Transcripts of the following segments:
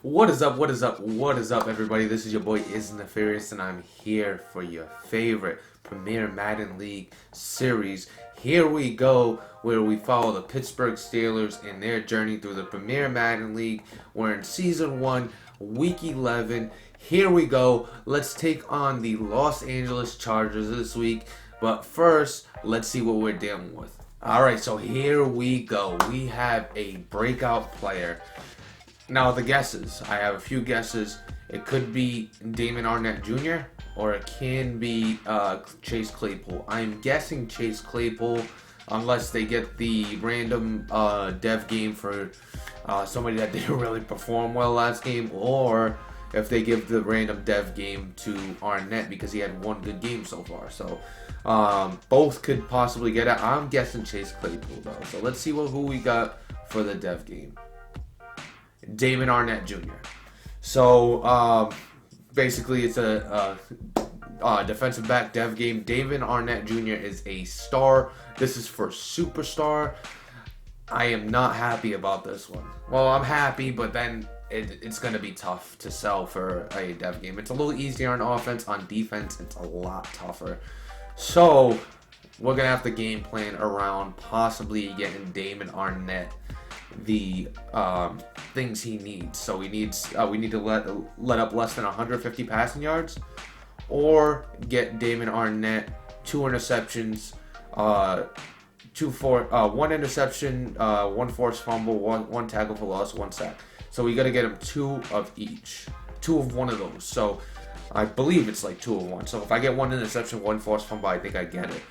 What is up? What is up? What is up, everybody? This is your boy Is Nefarious, and I'm here for your favorite Premier Madden League series. Here we go, where we follow the Pittsburgh Steelers in their journey through the Premier Madden League. We're in Season 1, Week 11. Here we go. Let's take on the Los Angeles Chargers this week. But first, let's see what we're dealing with. Alright, so here we go. We have a breakout player. Now, the guesses. I have a few guesses. It could be Damon Arnett Jr. or it can be Chase Claypool. I'm guessing Chase Claypool unless they get the random dev game for somebody that didn't really perform well last game, or if they give the random dev game to Arnett because he had one good game so far. So both could possibly get it. I'm guessing Chase Claypool though. So let's see who we got for the dev game. Damon Arnett Jr. So basically it's a defensive back dev game. Damon Arnett Jr. is a star. This is for superstar. I am not happy about this one. Well, I'm happy, but then it's going to be tough to sell for a dev game. It's a little easier on offense. On defense, it's a lot tougher. So we're going to have to game plan around possibly getting Damon Arnett the things he needs. So we need to let up less than 150 passing yards, or get Damon Arnett 2 interceptions, one interception, 1 forced fumble, one tackle for loss, 1 sack. So we got to get him 2 of each, 2 of one of those. So I believe it's like 2 of 1. So if I get 1 interception, 1 forced fumble, I think I get it.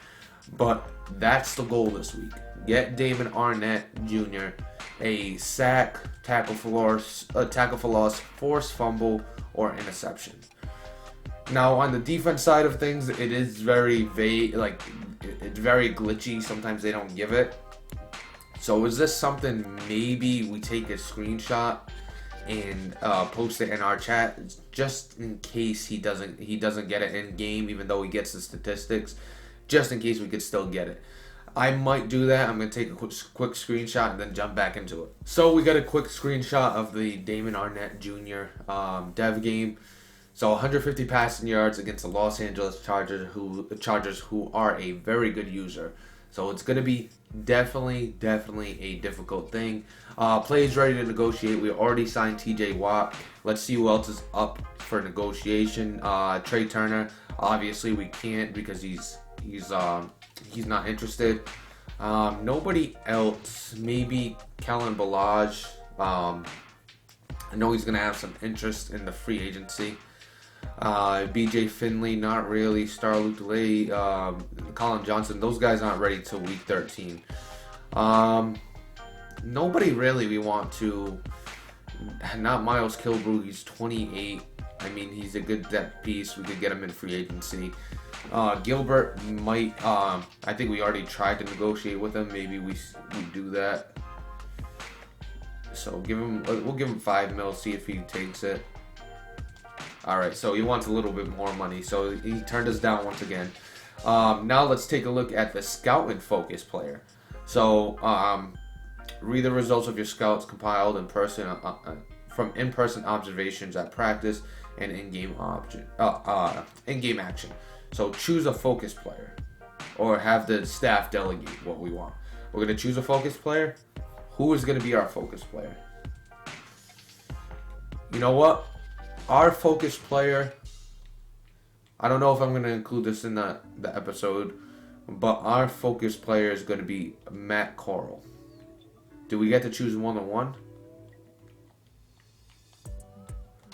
But that's the goal this week. Get Damon Arnett Jr. a sack, tackle for loss, forced fumble, or interception. Now on the defense side of things, it is very vague, like it's very glitchy. Sometimes they don't give it. So is this something maybe we take a screenshot and post it in our chat just in case he doesn't get it in game, even though he gets the statistics, just in case we could still get it. I might do that. I'm going to take a quick screenshot and then jump back into it. So we got a quick screenshot of the Damon Arnett Jr. Dev game. So 150 passing yards against the Los Angeles Chargers, who are a very good user. So it's going to be definitely a difficult thing. Plays ready to negotiate. We already signed TJ Watt. Let's see who else is up for negotiation. Trey Turner. Obviously we can't because he's not interested. Nobody else. Maybe Kellen Balaj. I know he's going to have some interest in the free agency. BJ Finley, not really. Star Luke DeLay, Colin Johnson, those guys aren't ready till week 13. Nobody really we want to. Not Miles Kilbrew, he's 28. I mean, he's a good depth piece. We could get him in free agency. Gilbert might. I think we already tried to negotiate with him. Maybe we do that. So we'll give him $5 million. See if he takes it. All right. So he wants a little bit more money. So he turned us down once again. Now let's take a look at the scout and focus player. So read the results of your scouts compiled in person from in-person observations at practice and in-game action. So choose a focus player, or have the staff delegate what we want. We're going to choose a focus player. Who is going to be our focus player? You know what? Our focus player, I don't know if I'm going to include this in the episode, but our focus player is going to be Matt Corral. Do we get to choose more than one?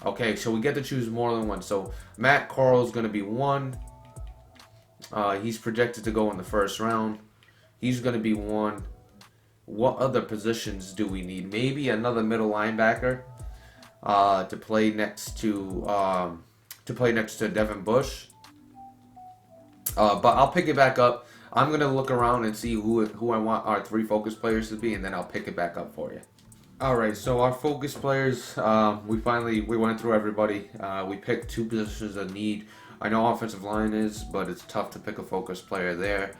Okay, so we get to choose more than one. So Matt Corral is going to be 1. He's projected to go in the first round. He's going to be 1. What other positions do we need? Maybe another middle linebacker to play next to Devin Bush. But I'll pick it back up. I'm going to look around and see who I want our 3 focus players to be, and then I'll pick it back up for you. Alright, so our focus players, we went through everybody. We picked 2 positions of need. I know offensive line is, but it's tough to pick a focus player there.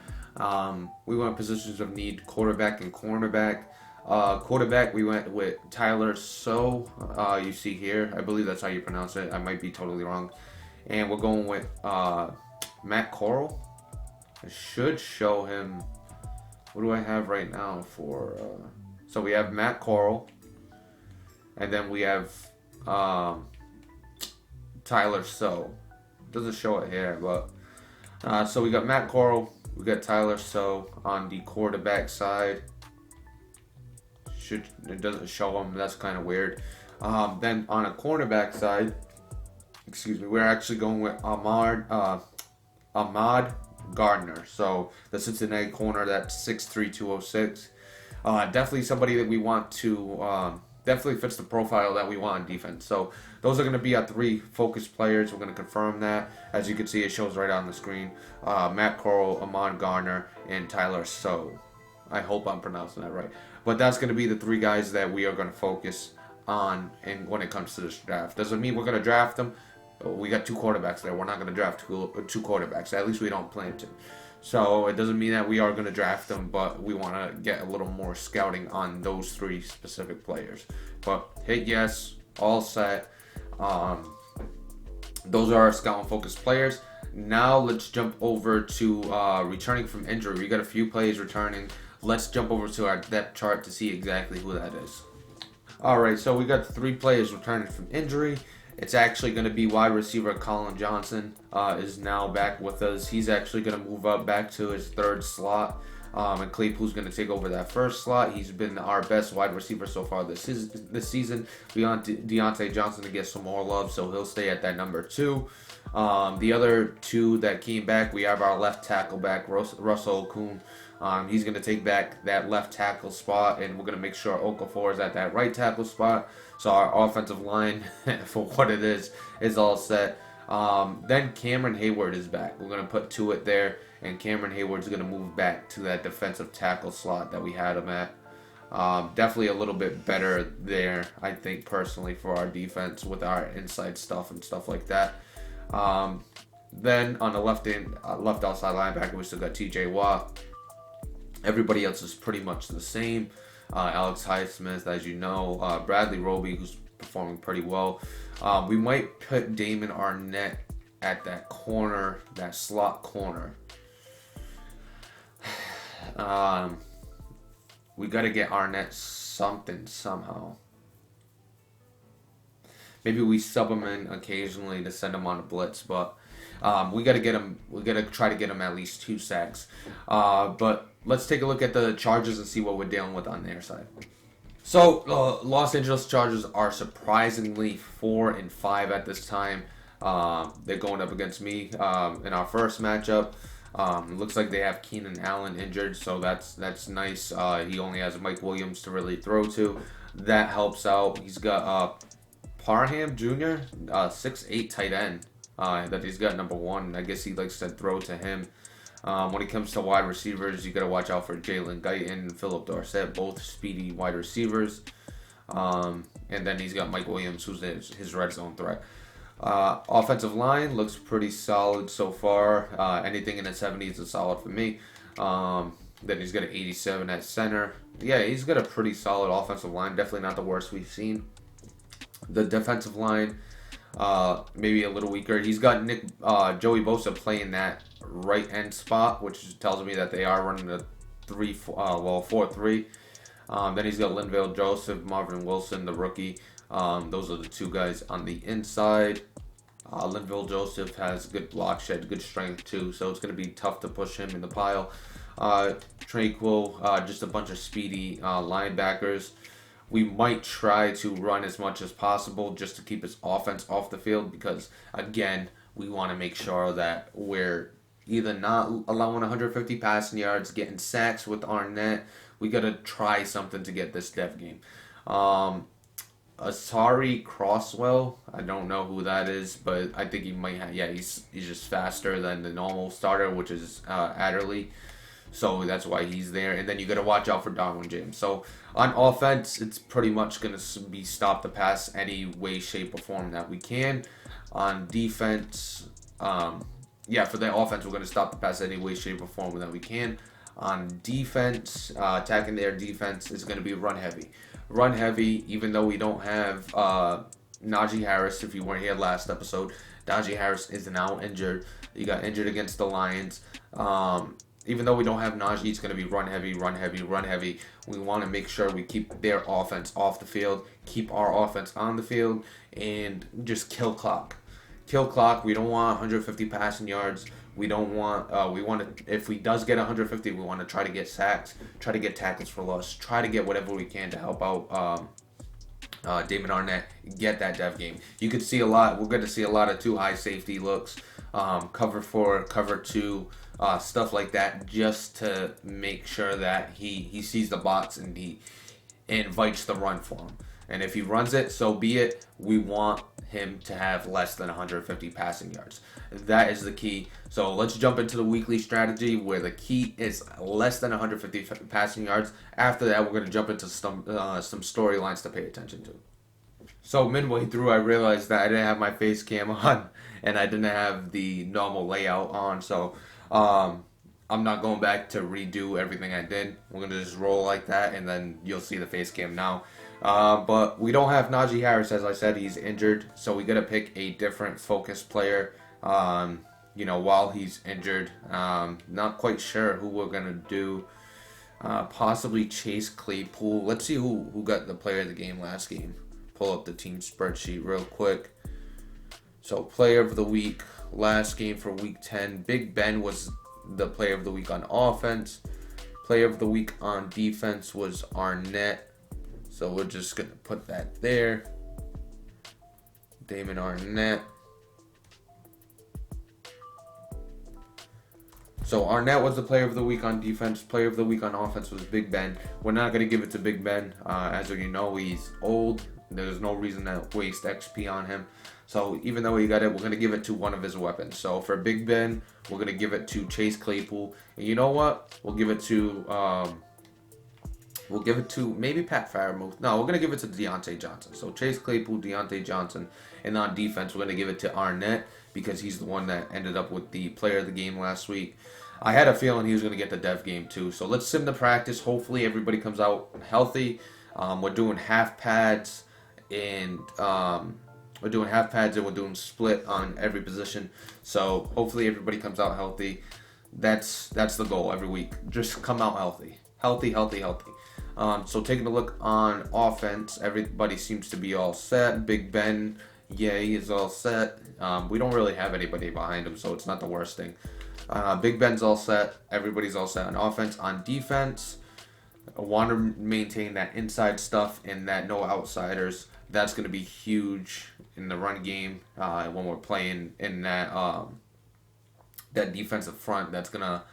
We went positions of need, quarterback and cornerback. Quarterback, we went with Tyler So. You see here, I believe that's how you pronounce it. I might be totally wrong. And we're going with Matt Corral. I should show him. What do I have right now for? So we have Matt Corral, and then we have Tyler So. Doesn't show it here, but so we got Matt Corral, we got Tyler So on the quarterback side. It doesn't show him. That's kind of weird. Then on a cornerback side, excuse me, we're actually going with Ahmad Gardner. So the Cincinnati corner, that's 6'3", 206. Definitely somebody that we want to definitely fits the profile that we want on defense. So those are going to be our 3 focus players. We're going to confirm that. As you can see, it shows right on the screen. Matt Corral, Ahmad Gardner, and Tyler So. I hope I'm pronouncing that right. But that's going to be the 3 guys that we are going to focus on and when it comes to this draft. Doesn't mean we're going to draft them. We got 2 quarterbacks there. We're not going to draft two quarterbacks. At least we don't plan to. So it doesn't mean that we are going to draft them, but we want to get a little more scouting on those 3 specific players. But hit yes, all set. Those are our scout and focus players. Now let's jump over to returning from injury. We got a few players returning. Let's jump over to our depth chart to see exactly who that is. Alright, so we got 3 players returning from injury. It's actually going to be wide receiver Colin Johnson is now back with us. He's actually going to move up back to his 3rd slot. And Claypool's going to take over that 1st slot. He's been our best wide receiver so far this season. We want Deontay Johnson to get some more love, so he'll stay at that number 2. The other 2 that came back, we have our left tackle back, Russell Okung. He's going to take back that left tackle spot, and we're going to make sure Okafor is at that right tackle spot. So our offensive line, for what it is all set. Then Cameron Hayward is back. We're going to put Tuitt there, and Cameron Hayward's going to move back to that defensive tackle slot that we had him at. Definitely a little bit better there, I think, personally, for our defense with our inside stuff and stuff like that. Then on the left outside linebacker, we still got T.J. Watt. Everybody else is pretty much the same. Alex Highsmith, as you know, Bradley Roby, who's performing pretty well. We might put Damon Arnett at that corner, that slot corner. We got to get Arnett something somehow. Maybe we sub him in occasionally to send him on a blitz, but we got to get him. We got to try to get him at least 2 sacks. But let's take a look at the Chargers and see what we're dealing with on their side. So Los Angeles Chargers are surprisingly 4-5 at this time. They're going up against me in our first matchup. It looks like they have Keenan Allen injured, so that's nice. He only has Mike Williams to really throw to. That helps out. He's got Parham Jr., 6'8" tight end that he's got number 1. I guess he likes to throw to him. When it comes to wide receivers, you got to watch out for Jalen Guyton and Philip Dorsett, both speedy wide receivers. And then he's got Mike Williams, who's his red zone threat. Offensive line looks pretty solid so far. Anything in the 70s is solid for me. Then he's got an 87 at center. Yeah, he's got a pretty solid offensive line. Definitely not the worst we've seen. The defensive line, maybe a little weaker. He's got Joey Bosa playing that right end spot, which tells me that they are running a 4-3. Then he's got Linval Joseph, Marvin Wilson, the rookie. Those are the 2 guys on the inside. Linval Joseph has good block shed, good strength too, so it's going to be tough to push him in the pile. Tranquil, just a bunch of speedy linebackers. We might try to run as much as possible just to keep his offense off the field because, again, we want to make sure that we're either not allowing 150 passing yards, getting sacks with Arnett. We got to try something to get this dev game. Asari Crosswell, I don't know who that is, but I think he might have, he's just faster than the normal starter, which is Adderley. So that's why he's there. And then you got to watch out for Darwin James. So on offense, it's pretty much going to be stop the pass any way, shape, or form that we can. On defense, for the offense, we're going to stop the pass any way, shape, or form that we can. On defense, attacking their defense is going to be run heavy. Run heavy, even though we don't have Najee Harris, if you weren't here last episode. Najee Harris is now injured. He got injured against the Lions. Even though we don't have Najee, it's going to be run heavy, run heavy, run heavy. We want to make sure we keep their offense off the field, keep our offense on the field, and just kill clock. Kill clock. We don't want 150 passing yards. We don't want. We want to. If we does get 150, we want to try to get sacks, try to get tackles for loss, try to get whatever we can to help out Damon Arnett get that dev game. You could see a lot. We're going to see a lot of too high safety looks, cover 4, cover 2, stuff like that, just to make sure that he sees the box and he invites the run for him. And if he runs it, so be it. We want him to have less than 150 passing yards. That is the key. So let's jump into the weekly strategy where the key is less than 150 passing yards. After that, we're going to jump into some storylines to pay attention to. So midway through, I realized that I didn't have my face cam on and I didn't have the normal layout on. So I'm not going back to redo everything I did. We're going to just roll like that, and then you'll see the face cam now. But we don't have Najee Harris, as I said. He's injured, so we got to pick a different focus player, while he's injured. Not quite sure who we're going to do. Possibly Chase Claypool. Let's see who got the player of the game last game. Pull up the team spreadsheet real quick. So player of the week last game for week 10. Big Ben was the player of the week on offense. Player of the week on defense was Arnett. So we're just going to put that there. Damon Arnett. So Arnett was the player of the week on defense. Player of the week on offense was Big Ben. We're not going to give it to Big Ben. As you know, he's old. There's no reason to waste XP on him. So even though he got it, we're going to give it to one of his weapons. So for Big Ben, we're going to give it to Chase Claypool. And you know what? We'll give it to maybe Pat Fairmouth. No, we're going to give it to Deontay Johnson. So Chase Claypool, Deontay Johnson. And on defense, we're going to give it to Arnett because he's the one that ended up with the player of the game last week. I had a feeling he was going to get the dev game too. So let's sim the practice. Hopefully everybody comes out healthy. We're doing half pads and we're doing split on every position. So hopefully everybody comes out healthy. That's the goal every week. Just come out healthy. Healthy. So taking a look on offense, everybody seems to be all set. Big Ben, he is all set. We don't really have anybody behind him, so it's not the worst thing. Big Ben's all set. Everybody's all set on offense. On defense, I want to maintain that inside stuff and that no outsiders. That's going to be huge in the run game when we're playing in that defensive front. That's going to,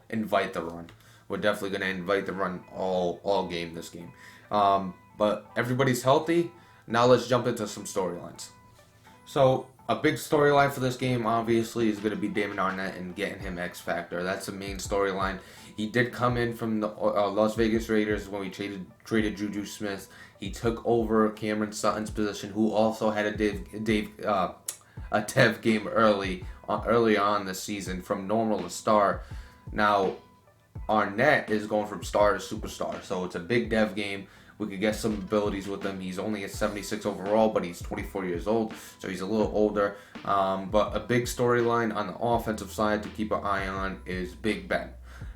invite the run. We're definitely going to invite the run all game this game. But everybody's healthy. Now let's jump into some storylines. So a big storyline for this game, obviously, is going to be Damon Arnett and getting him X Factor. That's the main storyline. He did come in from the Las Vegas Raiders when we traded Juju Smith. He took over Cameron Sutton's position, who also had a dev game early on this season from normal to star. Now Arnett is going from star to superstar, so it's a big dev game. We could get some abilities with him. He's only at 76 overall, but he's 24 years old, so he's a little older. But a big storyline on the offensive side to keep an eye on is Big Ben.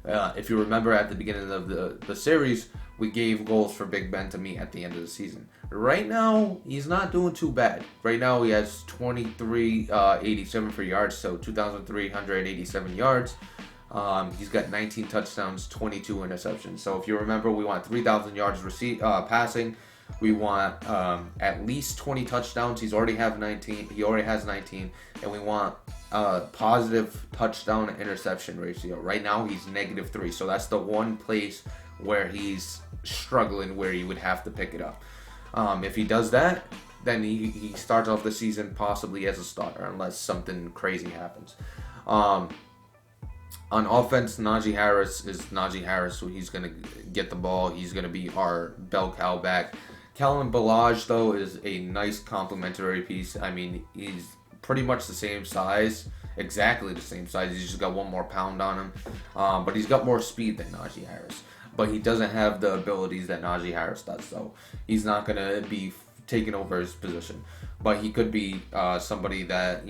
If you remember at the beginning of the series, we gave goals for Big Ben to meet at the end of the season. Right now, he's not doing too bad. Right now, he has 23.87 for yards, so 2,387 yards. He's got 19 touchdowns, 22 interceptions. So if you remember, we want 3,000 yards passing. We want at least 20 touchdowns. He already has 19, and we want positive touchdown to interception ratio. Right now, he's -3. So that's the one place where he's struggling, where he would have to pick it up. If he does that, then he starts off the season possibly as a starter, unless something crazy happens. On offense, Najee Harris is Najee Harris, so he's going to get the ball. He's going to be our bell cow back. Kellen Ballage, though, is a nice complementary piece. I mean, he's pretty much the same size, exactly the same size. He's just got 1 more pound on him, but he's got more speed than Najee Harris. But he doesn't have the abilities that Najee Harris does, so he's not gonna be taking over his position. But he could be somebody that,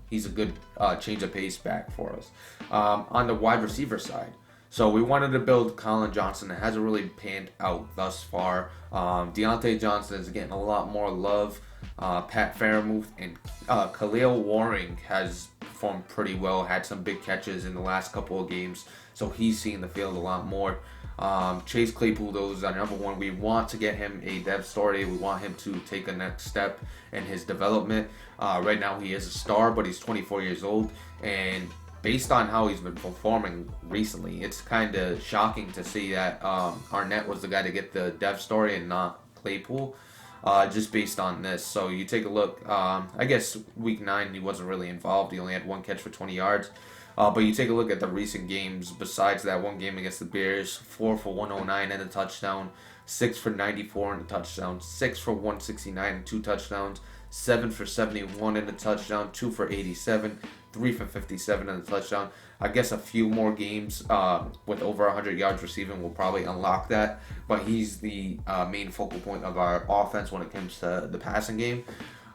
he's a good change of pace back for us. On the wide receiver side, so we wanted to build Colin Johnson. It hasn't really panned out thus far. Deontay Johnson is getting a lot more love. Pat Fairmouth and Khalil Waring has performed pretty well, had some big catches in the last couple of games, so he's seeing the field a lot more. Chase Claypool, though, is our number one. We want to get him a dev story. We want him to take a next step in his development. Right now, he is a star, but he's 24 years old, and based on how he's been performing recently, it's kind of shocking to see that Arnett was the guy to get the dev story and not Claypool. Just based on this. So you take a look, I guess week 9 he wasn't really involved. He only had 1 catch for 20 yards. But you take a look at the recent games, besides that one game against the Bears, 4 for 109 and a touchdown, 6 for 94 and a touchdown, 6 for 169 and 2 touchdowns, 7 for 71 and a touchdown, 2 for 87, 3 for 57 and a touchdown. I guess a few more games with over 100 yards receiving will probably unlock that. But he's the main focal point of our offense when it comes to the passing game.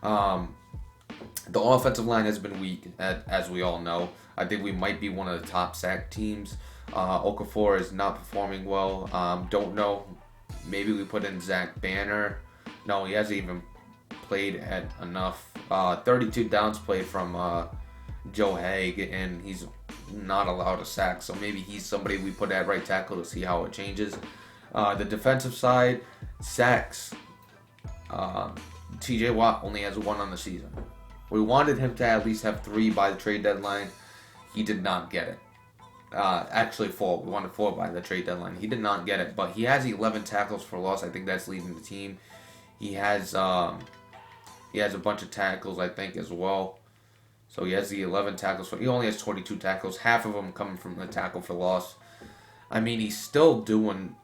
The offensive line has been weak, as we all know. I think we might be one of the top sack teams. Okafor is not performing well. Don't know. Maybe we put in Zach Banner. No, he hasn't even played at enough. 32 downs played from Joe Haig, and he's not allowed a sack. So maybe he's somebody we put at right tackle to see how it changes. The defensive side, sacks. TJ Watt only has 1 on the season. We wanted him to at least have 3 by the trade deadline. He did not get it. Actually 4. We wanted 4 by the trade deadline. He did not get it, but he has 11 tackles for loss. I think that's leading the team. He has a bunch of tackles, I think, as well. So he has the 11 tackles. He only has 22 tackles. Half of them coming from the tackle for loss. I mean, he's still doing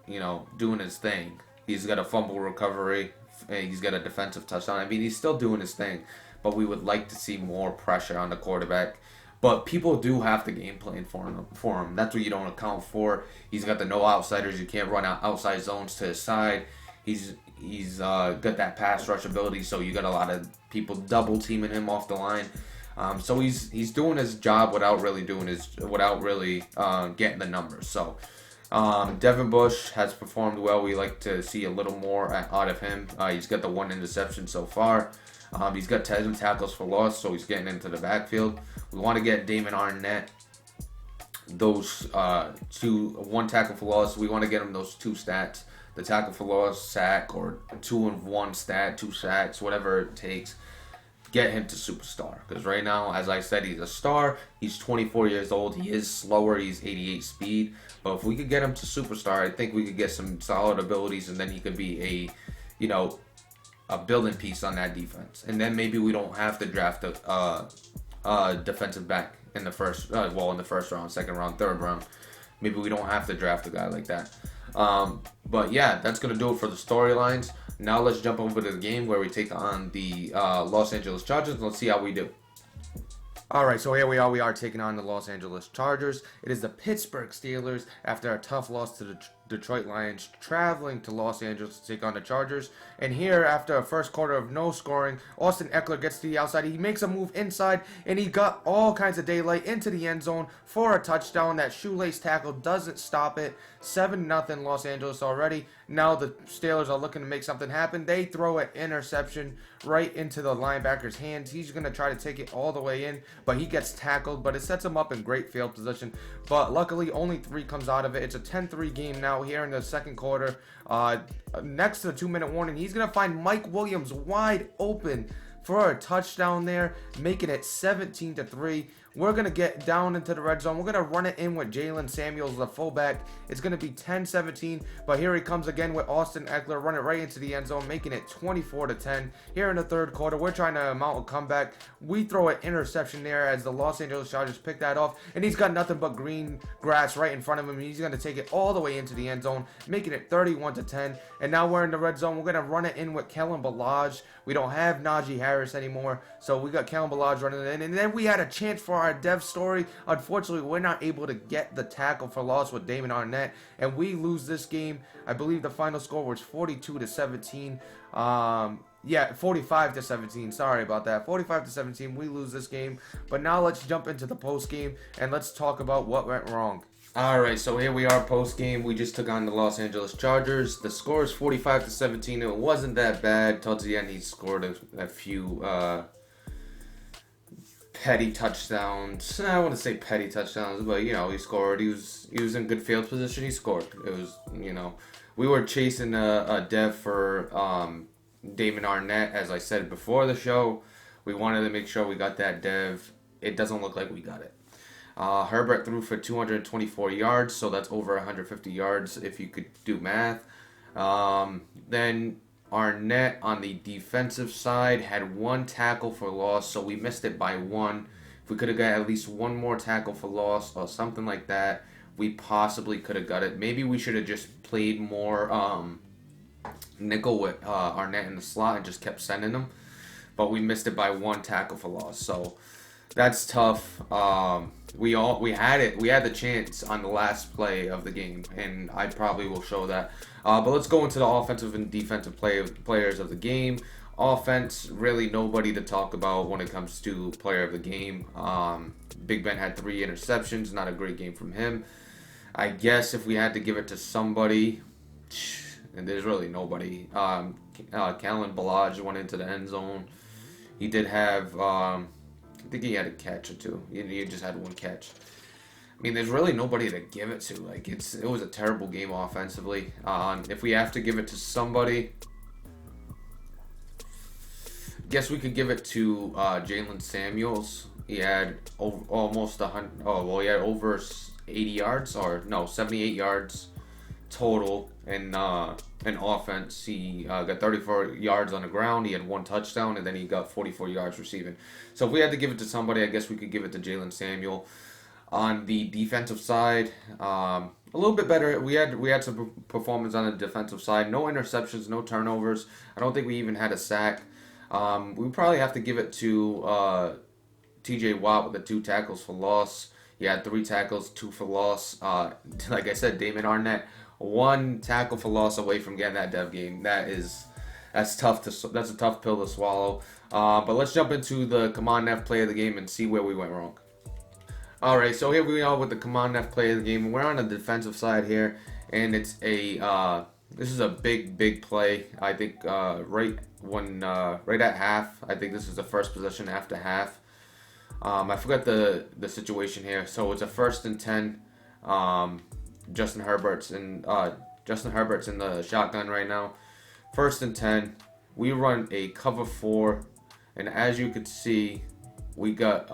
his thing. He's got a fumble recovery. He's got a defensive touchdown. I mean, he's still doing his thing. But we would like to see more pressure on the quarterback. But people do have the game plan for him. That's what you don't account for. He's got the no outsiders. You can't run out outside zones to his side. He's got that pass rush ability. So you got a lot of people double teaming him off the line. So he's doing his job without really getting the numbers. So Devin Bush has performed well. We like to see a little more out of him. He's got the 1 interception so far. He's got 10 tackles for loss, so he's getting into the backfield. We want to get Damon Arnett those 1 tackle for loss. We want to get him those 2 stats, the tackle for loss, sack, or 2-in-1 stat, 2 sacks, whatever it takes. Get him to superstar, because right now, as I said, he's a star. He's 24 years old. He is slower. He's 88 speed. But if we could get him to superstar, I think we could get some solid abilities, and then he could be a building piece on that defense. And then maybe we don't have to draft a defensive back in the first round, second round, third round. Maybe we don't have to draft a guy like that. But yeah, that's going to do it for the storylines. Now let's jump over to the game where we take on the Los Angeles Chargers. Let's see how we do. All right, so here we are. We are taking on the Los Angeles Chargers. It is the Pittsburgh Steelers after a tough loss to the Detroit Lions, traveling to Los Angeles to take on the Chargers. And here, after a first quarter of no scoring, Austin Eckler gets to the outside. He makes a move inside, and he got all kinds of daylight into the end zone for a touchdown. That shoelace tackle doesn't stop it. 7-0 Los Angeles already. Now the Steelers are looking to make something happen. They throw an interception right into the linebacker's hands. He's going to try to take it all the way in, but he gets tackled, but it sets him up in great field position. But luckily, only 3 comes out of it. It's a 10-3 game now here in the second quarter. Next to the 2-minute warning, he's going to find Mike Williams wide open for a touchdown there, making it 17-3. We're going to get down into the red zone. We're going to run it in with Jalen Samuels, the fullback. It's going to be 10-17, but here he comes again with Austin Eckler. Run it right into the end zone, making it 24-10. Here in the third quarter, we're trying to mount a comeback. We throw an interception there as the Los Angeles Chargers pick that off, and he's got nothing but green grass right in front of him. He's going to take it all the way into the end zone, making it 31-10. And now we're in the red zone. We're going to run it in with Kellen Ballage. We don't have Najee Harris anymore, so we got Kellen Ballage running it in. And then we had a chance for our dev story. Unfortunately, we're not able to get the tackle for loss with Damon Arnett, and we lose this game. I believe the final score was 42-17. Yeah, 45-17. Sorry about that. 45-17. We lose this game. But now let's jump into the post game and let's talk about what went wrong. Alright, so here we are post game. We just took on the Los Angeles Chargers. The score is 45-17. It wasn't that bad. Towards the end, he scored a few petty touchdowns. I wouldn't say petty touchdowns, but he scored. He was in good field position. He scored. It was we were chasing a dev for Damon Arnett, as I said before the show. We wanted to make sure we got that dev. It doesn't look like we got it. Herbert threw for 224 yards, so that's over 150 yards if you could do math. Then Arnett on the defensive side had one tackle for loss, so we missed it by one. If we could have got at least one more tackle for loss or something like that, we possibly could have got it. Maybe we should have just played more nickel with Arnett in the slot and just kept sending him. But we missed it by one tackle for loss, so that's tough. We had it. We had the chance on the last play of the game, and I probably will show that. But let's go into the offensive and defensive players of the game. Offense, really nobody to talk about when it comes to player of the game. Big Ben had 3 interceptions. Not a great game from him. I guess if we had to give it to somebody, and there's really nobody. Kellen Ballage went into the end zone. He did have, I think he had a catch or two. He just had one catch. I mean, there's really nobody to give it to. Like, it was a terrible game offensively. If we have to give it to somebody, guess we could give it to Jalen Samuels. He had almost 100. Oh, well, he had over 80 yards, or no, 78 yards total in offense. He got 34 yards on the ground. He had 1 touchdown, and then he got 44 yards receiving. So if we had to give it to somebody, I guess we could give it to Jalen Samuel. On the defensive side, a little bit better. We had some performance on the defensive side. No interceptions, no turnovers. I don't think we even had a sack. We probably have to give it to T.J. Watt with the 2 tackles for loss. He had 3 tackles, 2 for loss. Like I said, Damon Arnett, 1 tackle for loss away from getting that dev game. That's tough that's a tough pill to swallow. But let's jump into the Come On Neff play of the game and see where we went wrong. Alright, so here we are with the Come On Neff play of the game. We're on the defensive side here, and it's this is a big play. I think right at half. I think this is the first possession after half. I forgot the situation here. So it's a 1st and 10. Justin Herbert's in the shotgun right now. 1st and 10. We run a cover 4, and as you can see, we got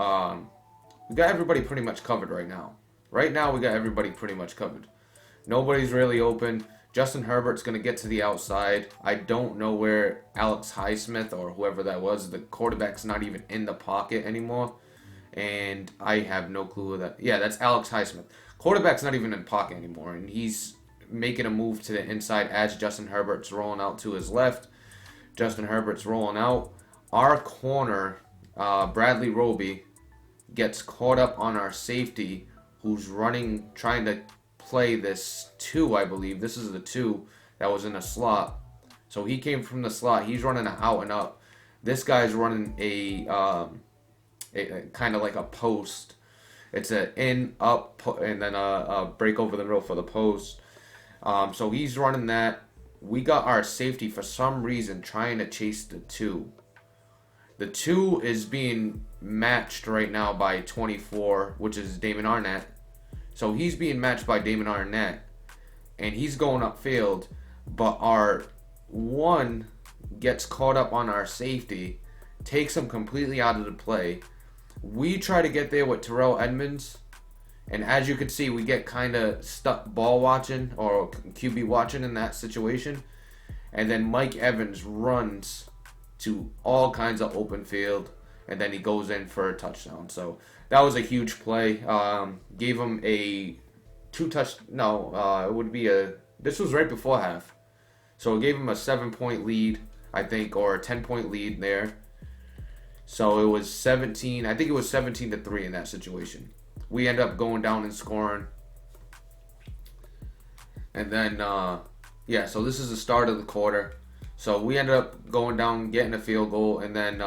everybody pretty much covered right now. Right now, we got everybody pretty much covered. Nobody's really open. Justin Herbert's going to get to the outside. I don't know where Alex Highsmith or whoever that was. The quarterback's not even in the pocket anymore. And I have no clue who that. Yeah, that's Alex Highsmith. Quarterback's not even in pocket anymore. And he's making a move to the inside as Justin Herbert's rolling out to his left. Justin Herbert's rolling out. Our corner, Bradley Roby, gets caught up on our safety, who's running, trying to play this 2, I believe. This is the 2 that was in a slot. So he came from the slot. He's running out and up. This guy's running a kind of like a post. It's an in, up, and then a break over the middle for the post. So he's running that. We got our safety for some reason trying to chase the 2. The 2 is being matched right now by 24, which is Damon Arnett. So he's being matched by Damon Arnett, and he's going upfield, but our 1 gets caught up on our safety, takes him completely out of the play. We try to get there with Terrell Edmonds. And as you can see, we get kind of stuck ball watching or QB watching in that situation. And then Mike Evans runs to all kinds of open field. And then he goes in for a touchdown. So that was a huge play. Gave him a it would be this was right before half. So it gave him a 7-point lead, I think, or a 10-point lead there. So it was 17, I think it was 17-3 in that situation. We end up going down and scoring. And then, so this is the start of the quarter. So we ended up going down, getting a field goal, and then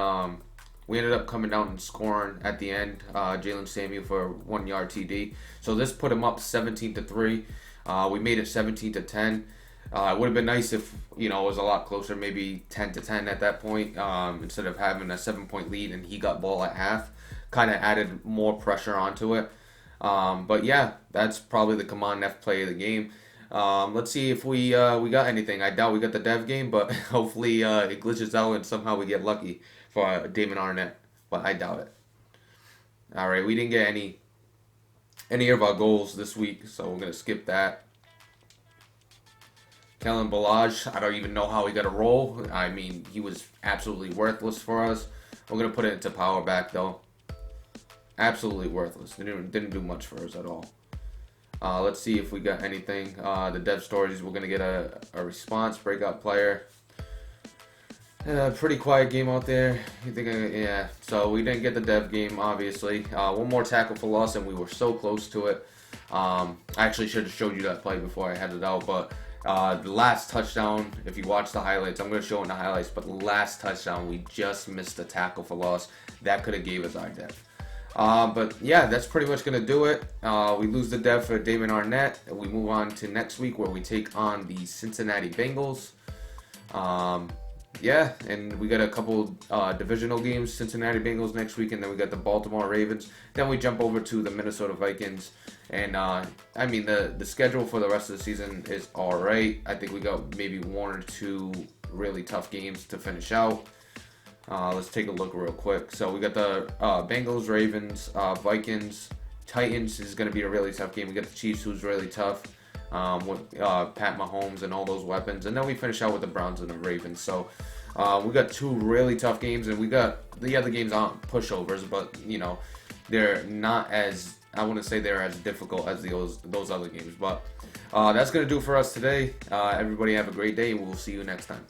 we ended up coming down and scoring at the end. Jalen Samuel for a 1-yard TD. So this put him up 17-3. We made it 17-10. It would have been nice if it was a lot closer, maybe 10-10 at that point, instead of having a 7-point lead and he got ball at half. Kind of added more pressure onto it. But yeah, that's probably the Command F play of the game. Let's see if we got anything. I doubt we got the dev game, but hopefully it glitches out and somehow we get lucky for Damon Arnett. But I doubt it. All right, we didn't get any of our goals this week, so we're gonna skip that. Kellen Balaj, I don't even know how he got a roll. I mean, he was absolutely worthless for us. We're going to put it into power back, though. Absolutely worthless. Didn't do much for us at all. Let's see if we got anything. The dev stories, we're going to get a response. Breakout player. Pretty quiet game out there. Yeah. So we didn't get the dev game, obviously. One more tackle for loss, and we were so close to it. I actually should have showed you that play before I had it out, but the last touchdown, if you watch the highlights, I'm going to show it in the highlights, but the last touchdown, we just missed a tackle for loss. That could have gave us our dev. But yeah, that's pretty much going to do it. We lose the dev for Damon Arnett, and we move on to next week where we take on the Cincinnati Bengals. Yeah, and we got a couple divisional games, Cincinnati Bengals next week, and then we got the Baltimore Ravens. Then we jump over to the Minnesota Vikings. And, I mean, the schedule for the rest of the season is all right. I think we got maybe 1 or 2 really tough games to finish out. Let's take a look real quick. So we got the Bengals, Ravens, Vikings, Titans is going to be a really tough game. We got the Chiefs, who's really tough with Pat Mahomes and all those weapons. And then we finish out with the Browns and the Ravens. So we got 2 really tough games, and we got the other games aren't pushovers, but, they're not as... I wouldn't say they're as difficult as those other games. But that's going to do it for us today. Everybody have a great day. We'll see you next time.